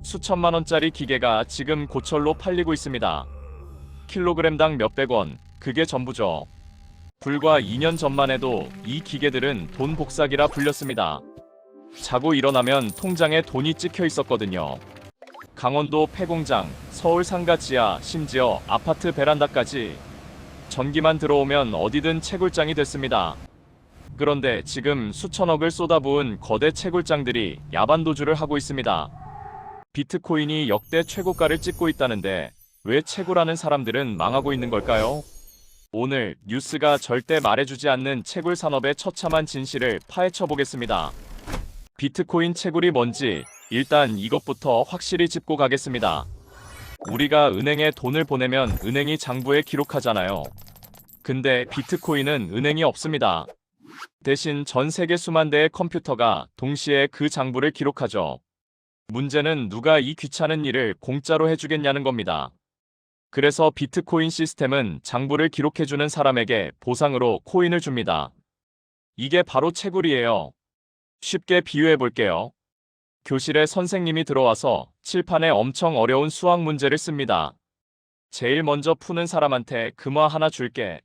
수천만 원짜리 기계가 지금 고철로 팔리고 있습니다. 킬로그램당 몇백 원, 그게 전부죠. 불과 2년 전만 해도 이 기계들은 돈 복사기라 불렸습니다. 자고 일어나면 통장에 돈이 찍혀 있었거든요. 강원도 폐공장, 서울 상가 지하, 심지어 아파트 베란다까지 전기만 들어오면 어디든 채굴장이 됐습니다. 그런데 지금 수천억을 쏟아부은 거대 채굴장들이 야반도주를 하고 있습니다. 비트코인이 역대 최고가를 찍고 있다는데 왜 채굴하는 사람들은 망하고 있는 걸까요? 오늘 뉴스가 절대 말해주지 않는 채굴 산업의 처참한 진실을 파헤쳐 보겠습니다. 비트코인 채굴이 뭔지 일단 이것부터 확실히 짚고 가겠습니다. 우리가 은행에 돈을 보내면 은행이 장부에 기록하잖아요. 근데 비트코인은 은행이 없습니다. 대신 전 세계 수만 대의 컴퓨터가 동시에 그 장부를 기록하죠. 문제는 누가 이 귀찮은 일을 공짜로 해주겠냐는 겁니다. 그래서 비트코인 시스템은 장부를 기록해주는 사람에게 보상으로 코인을 줍니다. 이게 바로 채굴이에요. 쉽게 비유해 볼게요. 교실에 선생님이 들어와서 칠판에 엄청 어려운 수학 문제를 씁니다. 제일 먼저 푸는 사람한테 금화 하나 줄게.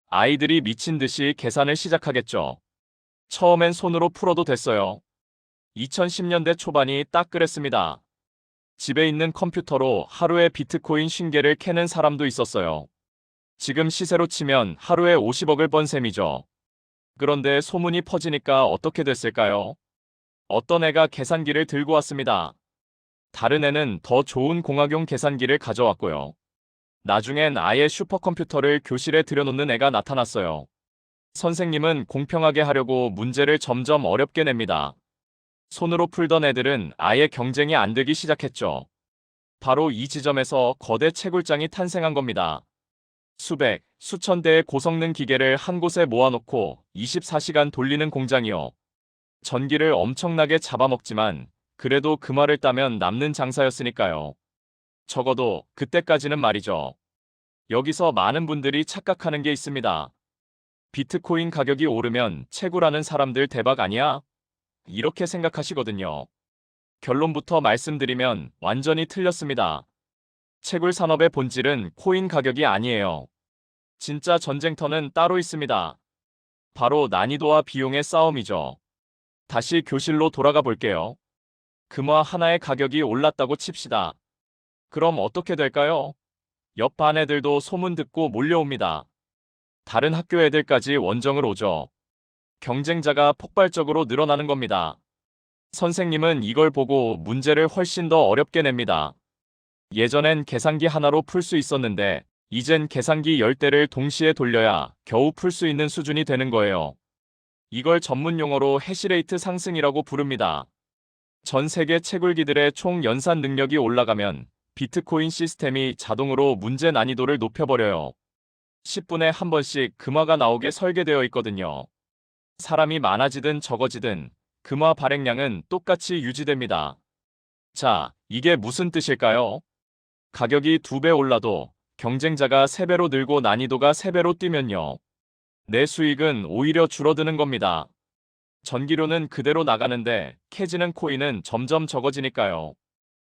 아이들이 미친 듯이 계산을 시작하겠죠. 처음엔 손으로 풀어도 됐어요. 2010년대 초반이 딱 그랬습니다. 집에 있는 컴퓨터로 하루에 비트코인 50개를 캐는 사람도 있었어요. 지금 시세로 치면 하루에 50억을 번 셈이죠. 그런데 소문이 퍼지니까 어떻게 됐을까요? 어떤 애가 계산기를 들고 왔습니다. 다른 애는 더 좋은 공학용 계산기를 가져왔고요. 나중엔 아예 슈퍼컴퓨터를 교실에 들여놓는 애가 나타났어요. 선생님은 공평하게 하려고 문제를 점점 어렵게 냅니다. 손으로 풀던 애들은 아예 경쟁이 안 되기 시작했죠. 바로 이 지점에서 거대 채굴장이 탄생한 겁니다. 수백, 수천 대의 고성능 기계를 한 곳에 모아놓고 24시간 돌리는 공장이요. 전기를 엄청나게 잡아먹지만 그래도 금화를 따면 남는 장사였으니까요. 적어도 그때까지는 말이죠. 여기서 많은 분들이 착각하는 게 있습니다. 비트코인 가격이 오르면 채굴하는 사람들 대박 아니야? 이렇게 생각하시거든요. 결론부터 말씀드리면 완전히 틀렸습니다. 채굴 산업의 본질은 코인 가격이 아니에요. 진짜 전쟁터는 따로 있습니다. 바로 난이도와 비용의 싸움이죠. 다시 교실로 돌아가 볼게요. 금화 하나의 가격이 올랐다고 칩시다. 그럼 어떻게 될까요? 옆 반 애들도 소문 듣고 몰려옵니다. 다른 학교 애들까지 원정을 오죠. 경쟁자가 폭발적으로 늘어나는 겁니다. 선생님은 이걸 보고 문제를 훨씬 더 어렵게 냅니다. 예전엔 계산기 하나로 풀 수 있었는데 이젠 계산기 10대를 동시에 돌려야 겨우 풀 수 있는 수준이 되는 거예요. 이걸 전문 용어로 해시레이트 상승이라고 부릅니다. 전 세계 채굴기들의 총 연산 능력이 올라가면 비트코인 시스템이 자동으로 문제 난이도를 높여버려요. 10분에 한 번씩 금화가 나오게 설계되어 있거든요. 사람이 많아지든 적어지든 금화 발행량은 똑같이 유지됩니다. 자, 이게 무슨 뜻일까요? 가격이 2배 올라도 경쟁자가 3배로 늘고 난이도가 3배로 뛰면요. 내 수익은 오히려 줄어드는 겁니다. 전기료는 그대로 나가는데 캐지는 코인은 점점 적어지니까요.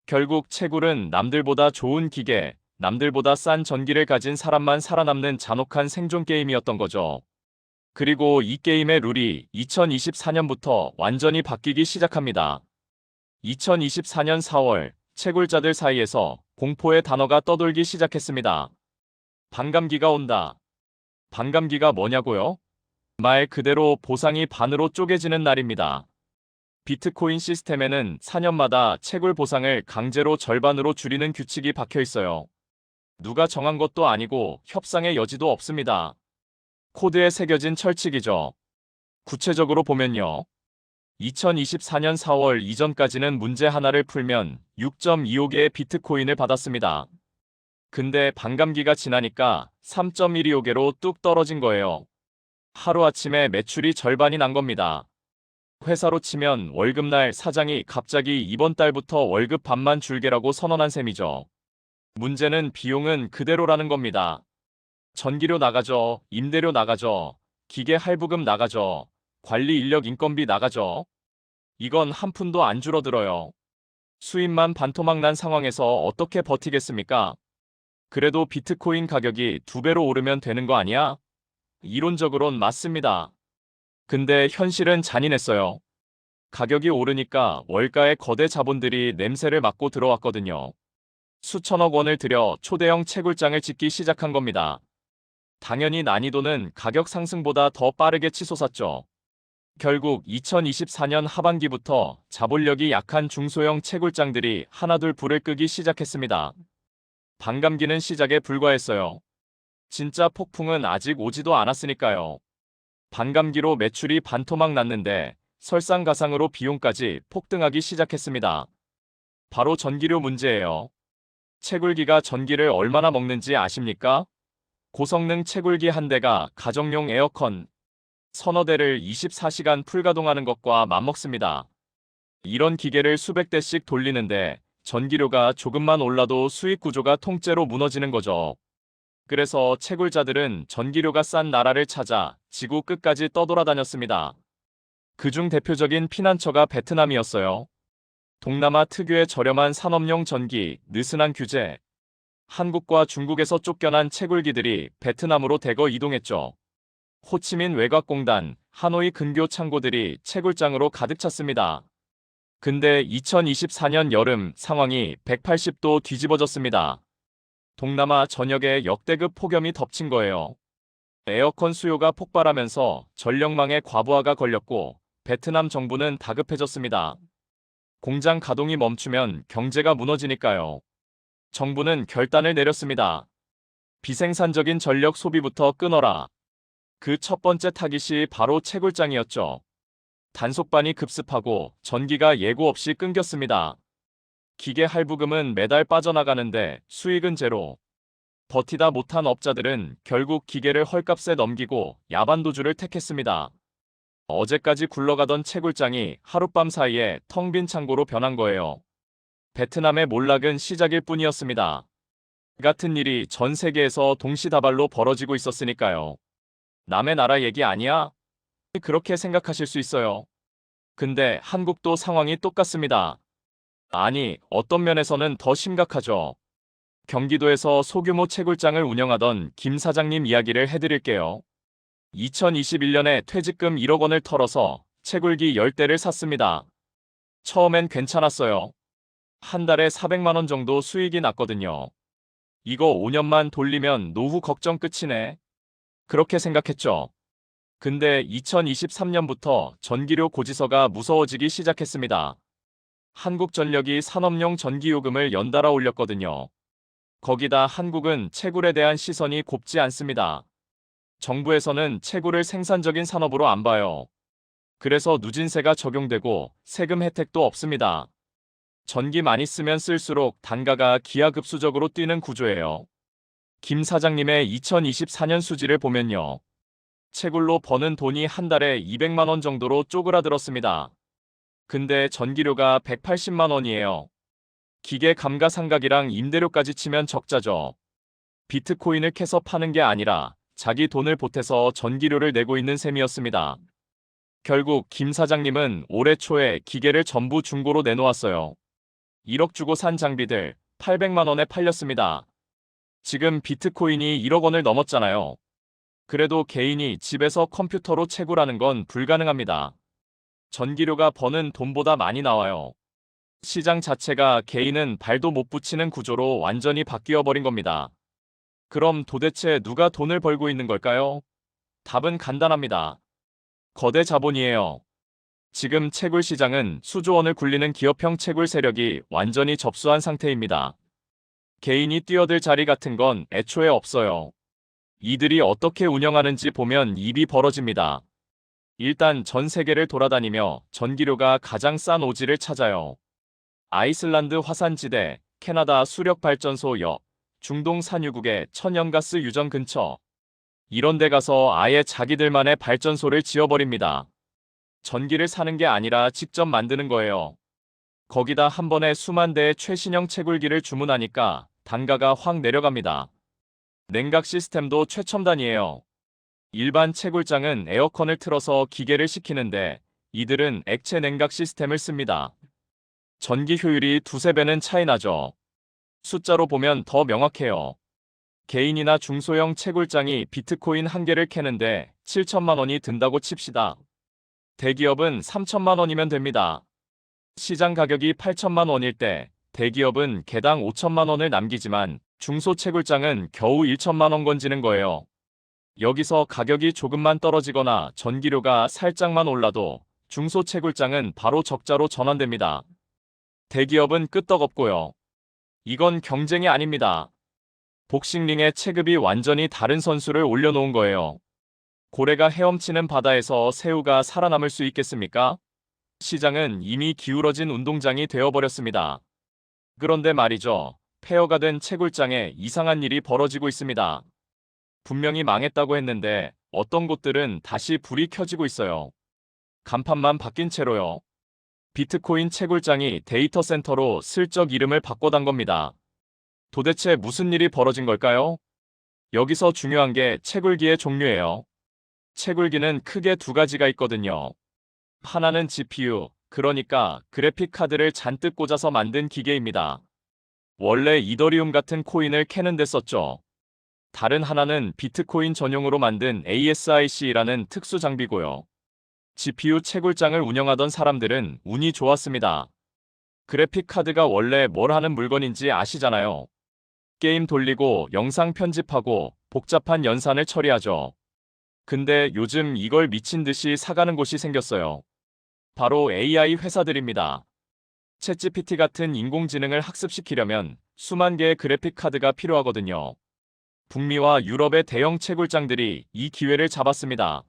결국 채굴은 남들보다 좋은 기계, 남들보다 싼 전기를 가진 사람만 살아남는 잔혹한 생존 게임이었던 거죠. 그리고 이 게임의 룰이 2024년부터 완전히 바뀌기 시작합니다. 2024년 4월, 채굴자들 사이에서 공포의 단어가 떠돌기 시작했습니다. 반감기가 온다. 반감기가 뭐냐고요? 말 그대로 보상이 반으로 쪼개지는 날입니다. 비트코인 시스템에는 4년마다 채굴 보상을 강제로 절반으로 줄이는 규칙이 박혀 있어요. 누가 정한 것도 아니고 협상의 여지도 없습니다. 코드에 새겨진 철칙이죠. 구체적으로 보면요. 2024년 4월 이전까지는 문제 하나를 풀면 6.25개의 비트코인을 받았습니다. 근데 반감기가 지나니까 3.125개로 뚝 떨어진 거예요. 하루아침에 매출이 절반이 난 겁니다. 회사로 치면 월급날 사장이 갑자기 이번 달부터 월급 반만 줄게라고 선언한 셈이죠. 문제는 비용은 그대로라는 겁니다. 전기료 나가죠. 임대료 나가죠. 기계 할부금 나가죠. 관리 인력 인건비 나가죠. 이건 한 푼도 안 줄어들어요. 수입만 반토막 난 상황에서 어떻게 버티겠습니까? 그래도 비트코인 가격이 2배로 오르면 되는 거 아니야? 이론적으론 맞습니다. 근데 현실은 잔인했어요. 가격이 오르니까 월가의 거대 자본들이 냄새를 맡고 들어왔거든요. 수천억 원을 들여 초대형 채굴장을 짓기 시작한 겁니다. 당연히 난이도는 가격 상승보다 더 빠르게 치솟았죠. 결국 2024년 하반기부터 자본력이 약한 중소형 채굴장들이 하나둘 불을 끄기 시작했습니다. 반감기는 시작에 불과했어요. 진짜 폭풍은 아직 오지도 않았으니까요. 반감기로 매출이 반토막 났는데 설상가상으로 비용까지 폭등하기 시작했습니다. 바로 전기료 문제예요. 채굴기가 전기를 얼마나 먹는지 아십니까? 고성능 채굴기 한 대가 가정용 에어컨 서너 대를 24시간 풀가동하는 것과 맞먹습니다. 이런 기계를 수백 대씩 돌리는데 전기료가 조금만 올라도 수익 구조가 통째로 무너지는 거죠. 그래서 채굴자들은 전기료가 싼 나라를 찾아 지구 끝까지 떠돌아다녔습니다. 그중 대표적인 피난처가 베트남이었어요. 동남아 특유의 저렴한 산업용 전기, 느슨한 규제. 한국과 중국에서 쫓겨난 채굴기들이 베트남으로 대거 이동했죠. 호치민 외곽공단, 하노이 근교 창고들이 채굴장으로 가득 찼습니다. 근데 2024년 여름 상황이 180도 뒤집어졌습니다. 동남아 전역에 역대급 폭염이 덮친 거예요. 에어컨 수요가 폭발하면서 전력망에 과부하가 걸렸고 베트남 정부는 다급해졌습니다. 공장 가동이 멈추면 경제가 무너지니까요. 정부는 결단을 내렸습니다. 비생산적인 전력 소비부터 끊어라. 그 첫 번째 타깃이 바로 채굴장이었죠. 단속반이 급습하고 전기가 예고 없이 끊겼습니다. 기계 할부금은 매달 빠져나가는데 수익은 제로. 버티다 못한 업자들은 결국 기계를 헐값에 넘기고 야반도주를 택했습니다. 어제까지 굴러가던 채굴장이 하룻밤 사이에 텅 빈 창고로 변한 거예요. 베트남의 몰락은 시작일 뿐이었습니다. 같은 일이 전 세계에서 동시다발로 벌어지고 있었으니까요. 남의 나라 얘기 아니야? 그렇게 생각하실 수 있어요. 근데 한국도 상황이 똑같습니다. 아니, 어떤 면에서는 더 심각하죠. 경기도에서 소규모 채굴장을 운영하던 김 사장님 이야기를 해드릴게요. 2021년에 퇴직금 1억 원을 털어서 채굴기 10대를 샀습니다. 처음엔 괜찮았어요. 한 달에 400만 원 정도 수익이 났거든요. 이거 5년만 돌리면 노후 걱정 끝이네. 그렇게 생각했죠. 근데 2023년부터 전기료 고지서가 무서워지기 시작했습니다. 한국전력이 산업용 전기요금을 연달아 올렸거든요. 거기다 한국은 채굴에 대한 시선이 곱지 않습니다. 정부에서는 채굴을 생산적인 산업으로 안 봐요. 그래서 누진세가 적용되고 세금 혜택도 없습니다. 전기 많이 쓰면 쓸수록 단가가 기하급수적으로 뛰는 구조예요. 김 사장님의 2024년 수지를 보면요. 채굴로 버는 돈이 한 달에 200만 원 정도로 쪼그라들었습니다. 근데 전기료가 180만 원이에요. 기계 감가상각이랑 임대료까지 치면 적자죠. 비트코인을 캐서 파는 게 아니라 자기 돈을 보태서 전기료를 내고 있는 셈이었습니다. 결국 김 사장님은 올해 초에 기계를 전부 중고로 내놓았어요. 1억 주고 산 장비들 800만 원에 팔렸습니다. 지금 비트코인이 1억 원을 넘었잖아요. 그래도 개인이 집에서 컴퓨터로 채굴하는 건 불가능합니다. 전기료가 버는 돈보다 많이 나와요. 시장 자체가 개인은 발도 못 붙이는 구조로 완전히 바뀌어 버린 겁니다. 그럼 도대체 누가 돈을 벌고 있는 걸까요? 답은 간단합니다. 거대 자본이에요. 지금 채굴 시장은 수조 원을 굴리는 기업형 채굴 세력이 완전히 접수한 상태입니다. 개인이 뛰어들 자리 같은 건 애초에 없어요. 이들이 어떻게 운영하는지 보면 입이 벌어집니다. 일단 전 세계를 돌아다니며 전기료가 가장 싼 오지를 찾아요. 아이슬란드 화산지대, 캐나다 수력발전소 옆, 중동 산유국의 천연가스 유전 근처. 이런 데 가서 아예 자기들만의 발전소를 지어버립니다. 전기를 사는 게 아니라 직접 만드는 거예요. 거기다 한 번에 수만 대의 최신형 채굴기를 주문하니까 단가가 확 내려갑니다. 냉각 시스템도 최첨단이에요. 일반 채굴장은 에어컨을 틀어서 기계를 식히는데 이들은 액체 냉각 시스템을 씁니다. 전기 효율이 두세 배는 차이 나죠. 숫자로 보면 더 명확해요. 개인이나 중소형 채굴장이 비트코인 한 개를 캐는데 7천만 원이 든다고 칩시다. 대기업은 3천만 원이면 됩니다. 시장 가격이 8천만 원일 때 대기업은 개당 5천만 원을 남기지만 중소 채굴장은 겨우 1천만 원 건지는 거예요. 여기서 가격이 조금만 떨어지거나 전기료가 살짝만 올라도 중소 채굴장은 바로 적자로 전환됩니다. 대기업은 끄떡없고요. 이건 경쟁이 아닙니다. 복싱링의 체급이 완전히 다른 선수를 올려놓은 거예요. 고래가 헤엄치는 바다에서 새우가 살아남을 수 있겠습니까? 시장은 이미 기울어진 운동장이 되어버렸습니다. 그런데 말이죠. 폐허가 된 채굴장에 이상한 일이 벌어지고 있습니다. 분명히 망했다고 했는데 어떤 곳들은 다시 불이 켜지고 있어요. 간판만 바뀐 채로요. 비트코인 채굴장이 데이터 센터로 슬쩍 이름을 바꿔단 겁니다. 도대체 무슨 일이 벌어진 걸까요? 여기서 중요한 게 채굴기의 종류예요. 채굴기는 크게 두 가지가 있거든요. 하나는 GPU, 그러니까 그래픽 카드를 잔뜩 꽂아서 만든 기계입니다. 원래 이더리움 같은 코인을 캐는 데 썼죠. 다른 하나는 비트코인 전용으로 만든 ASIC라는 특수 장비고요. GPU 채굴장을 운영하던 사람들은 운이 좋았습니다. 그래픽 카드가 원래 뭘 하는 물건인지 아시잖아요. 게임 돌리고 영상 편집하고 복잡한 연산을 처리하죠. 근데 요즘 이걸 미친 듯이 사가는 곳이 생겼어요. 바로 AI 회사들입니다. 챗GPT 같은 인공지능을 학습시키려면 수만 개의 그래픽 카드가 필요하거든요. 북미와 유럽의 대형 채굴장들이 이 기회를 잡았습니다.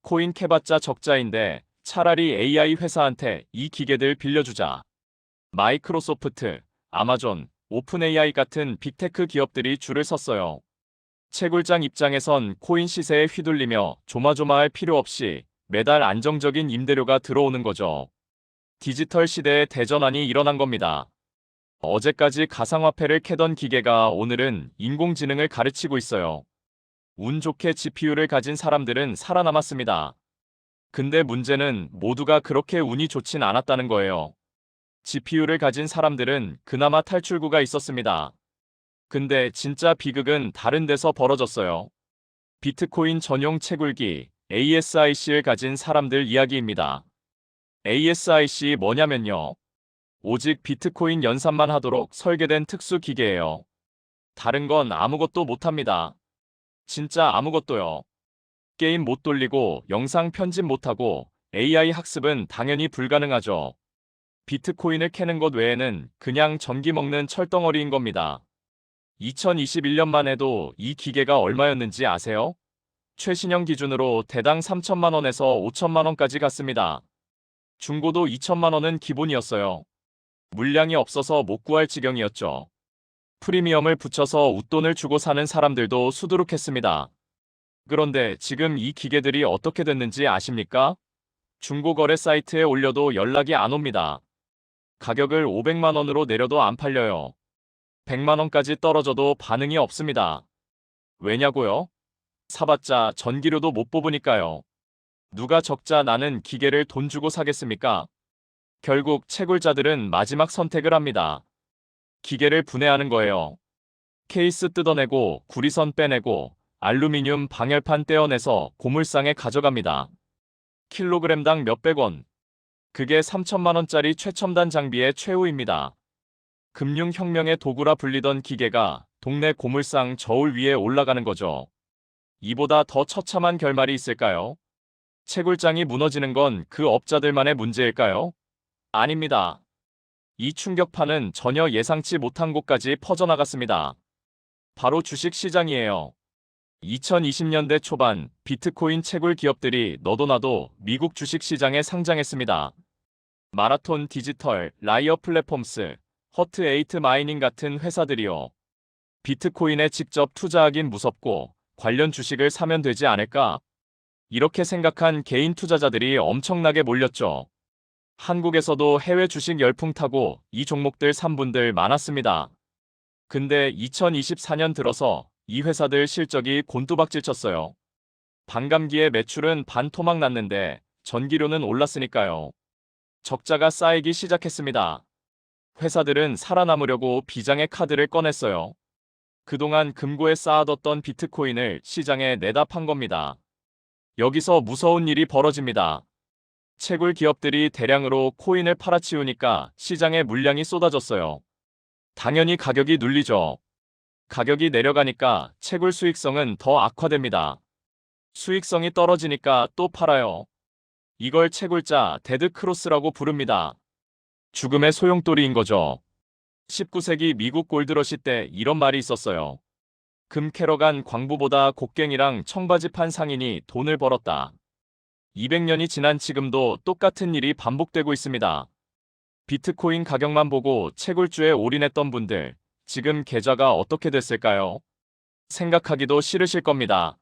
코인 캐봤자 적자인데 차라리 AI 회사한테 이 기계들 빌려주자. 마이크로소프트, 아마존, 오픈AI 같은 빅테크 기업들이 줄을 섰어요. 채굴장 입장에선 코인 시세에 휘둘리며 조마조마할 필요 없이 매달 안정적인 임대료가 들어오는 거죠. 디지털 시대의 대전환이 일어난 겁니다. 어제까지 가상화폐를 캐던 기계가 오늘은 인공지능을 가르치고 있어요. 운 좋게 GPU를 가진 사람들은 살아남았습니다. 근데 문제는 모두가 그렇게 운이 좋진 않았다는 거예요. GPU를 가진 사람들은 그나마 탈출구가 있었습니다. 근데 진짜 비극은 다른 데서 벌어졌어요. 비트코인 전용 채굴기 ASIC를 가진 사람들 이야기입니다. ASIC 뭐냐면요. 오직 비트코인 연산만 하도록 설계된 특수 기계예요. 다른 건 아무것도 못합니다. 진짜 아무것도요. 게임 못 돌리고 영상 편집 못하고 AI 학습은 당연히 불가능하죠. 비트코인을 캐는 것 외에는 그냥 전기 먹는 철덩어리인 겁니다. 2021년만 해도 이 기계가 얼마였는지 아세요? 최신형 기준으로 대당 3천만 원에서 5천만 원까지 갔습니다. 중고도 2천만 원은 기본이었어요. 물량이 없어서 못 구할 지경이었죠. 프리미엄을 붙여서 웃돈을 주고 사는 사람들도 수두룩했습니다. 그런데 지금 이 기계들이 어떻게 됐는지 아십니까? 중고거래 사이트에 올려도 연락이 안 옵니다. 가격을 500만 원으로 내려도 안 팔려요. 100만 원까지 떨어져도 반응이 없습니다. 왜냐고요? 사봤자 전기료도 못 뽑으니까요. 누가 적자 나는 기계를 돈 주고 사겠습니까? 결국 채굴자들은 마지막 선택을 합니다. 기계를 분해하는 거예요. 케이스 뜯어내고 구리선 빼내고 알루미늄 방열판 떼어내서 고물상에 가져갑니다. 킬로그램당 몇백 원. 그게 3천만 원짜리 최첨단 장비의 최후입니다. 금융혁명의 도구라 불리던 기계가 동네 고물상 저울 위에 올라가는 거죠. 이보다 더 처참한 결말이 있을까요? 채굴장이 무너지는 건 그 업자들만의 문제일까요? 아닙니다. 이 충격파는 전혀 예상치 못한 곳까지 퍼져나갔습니다. 바로 주식시장이에요. 2020년대 초반 비트코인 채굴 기업들이 너도나도 미국 주식시장에 상장했습니다. 마라톤 디지털, 라이어 플랫폼스, 허트8 마이닝 같은 회사들이요. 비트코인에 직접 투자하긴 무섭고 관련 주식을 사면 되지 않을까? 이렇게 생각한 개인 투자자들이 엄청나게 몰렸죠. 한국에서도 해외 주식 열풍 타고 이 종목들 산 분들 많았습니다. 근데 2024년 들어서 이 회사들 실적이 곤두박질 쳤어요. 반감기에 매출은 반토막 났는데 전기료는 올랐으니까요. 적자가 쌓이기 시작했습니다. 회사들은 살아남으려고 비장의 카드를 꺼냈어요. 그동안 금고에 쌓아뒀던 비트코인을 시장에 내다 판 겁니다. 여기서 무서운 일이 벌어집니다. 채굴 기업들이 대량으로 코인을 팔아치우니까 시장에 물량이 쏟아졌어요. 당연히 가격이 눌리죠. 가격이 내려가니까 채굴 수익성은 더 악화됩니다. 수익성이 떨어지니까 또 팔아요. 이걸 채굴자 데드크로스라고 부릅니다. 죽음의 소용돌이인 거죠. 19세기 미국 골드러시 때 이런 말이 있었어요. 금 캐러 간 광부보다 곡괭이랑 청바지 판 상인이 돈을 벌었다. 200년이 지난 지금도 똑같은 일이 반복되고 있습니다. 비트코인 가격만 보고 채굴주에 올인했던 분들, 지금 계좌가 어떻게 됐을까요? 생각하기도 싫으실 겁니다.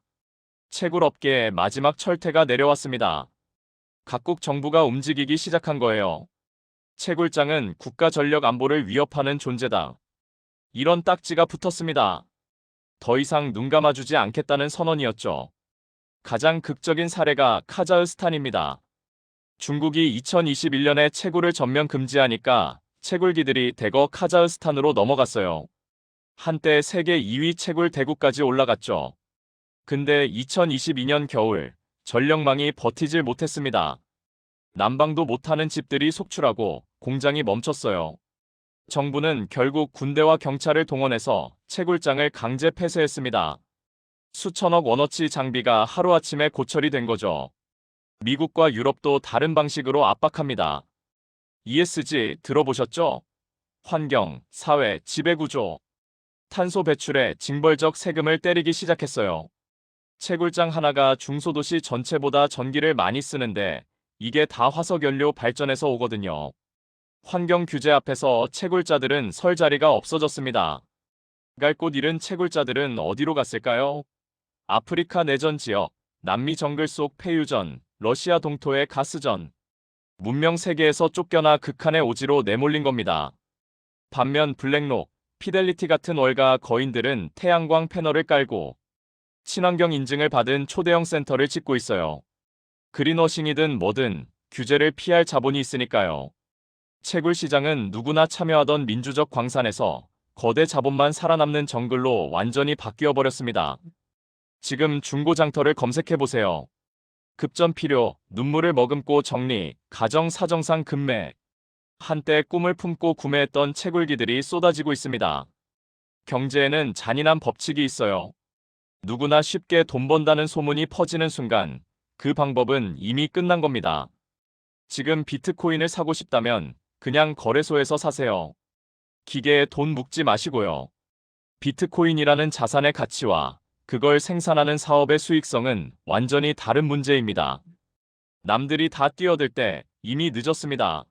채굴 업계의 마지막 철퇴가 내려왔습니다. 각국 정부가 움직이기 시작한 거예요. 채굴장은 국가 전력 안보를 위협하는 존재다. 이런 딱지가 붙었습니다. 더 이상 눈 감아주지 않겠다는 선언이었죠. 가장 극적인 사례가 카자흐스탄입니다. 중국이 2021년에 채굴을 전면 금지하니까 채굴기들이 대거 카자흐스탄으로 넘어갔어요. 한때 세계 2위 채굴 대국까지 올라갔죠. 근데 2022년 겨울 전력망이 버티질 못했습니다. 난방도 못하는 집들이 속출하고 공장이 멈췄어요. 정부는 결국 군대와 경찰을 동원해서 채굴장을 강제 폐쇄했습니다. 수천억 원어치 장비가 하루아침에 고철이 된 거죠. 미국과 유럽도 다른 방식으로 압박합니다. ESG 들어보셨죠? 환경, 사회, 지배구조. 탄소 배출에 징벌적 세금을 때리기 시작했어요. 채굴장 하나가 중소도시 전체보다 전기를 많이 쓰는데 이게 다 화석연료 발전에서 오거든요. 환경 규제 앞에서 채굴자들은 설 자리가 없어졌습니다. 갈 곳 잃은 채굴자들은 어디로 갔을까요? 아프리카 내전 지역, 남미 정글 속 폐유전, 러시아 동토의 가스전. 문명 세계에서 쫓겨나 극한의 오지로 내몰린 겁니다. 반면 블랙록, 피델리티 같은 월가 거인들은 태양광 패널을 깔고 친환경 인증을 받은 초대형 센터를 짓고 있어요. 그린워싱이든 뭐든 규제를 피할 자본이 있으니까요. 채굴 시장은 누구나 참여하던 민주적 광산에서 거대 자본만 살아남는 정글로 완전히 바뀌어 버렸습니다. 지금 중고장터를 검색해보세요. 급전 필요, 눈물을 머금고 정리, 가정 사정상 급매. 한때 꿈을 품고 구매했던 채굴기들이 쏟아지고 있습니다. 경제에는 잔인한 법칙이 있어요. 누구나 쉽게 돈 번다는 소문이 퍼지는 순간 그 방법은 이미 끝난 겁니다. 지금 비트코인을 사고 싶다면 그냥 거래소에서 사세요. 기계에 돈 묵지 마시고요. 비트코인이라는 자산의 가치와 그걸 생산하는 사업의 수익성은 완전히 다른 문제입니다. 남들이 다 뛰어들 때 이미 늦었습니다.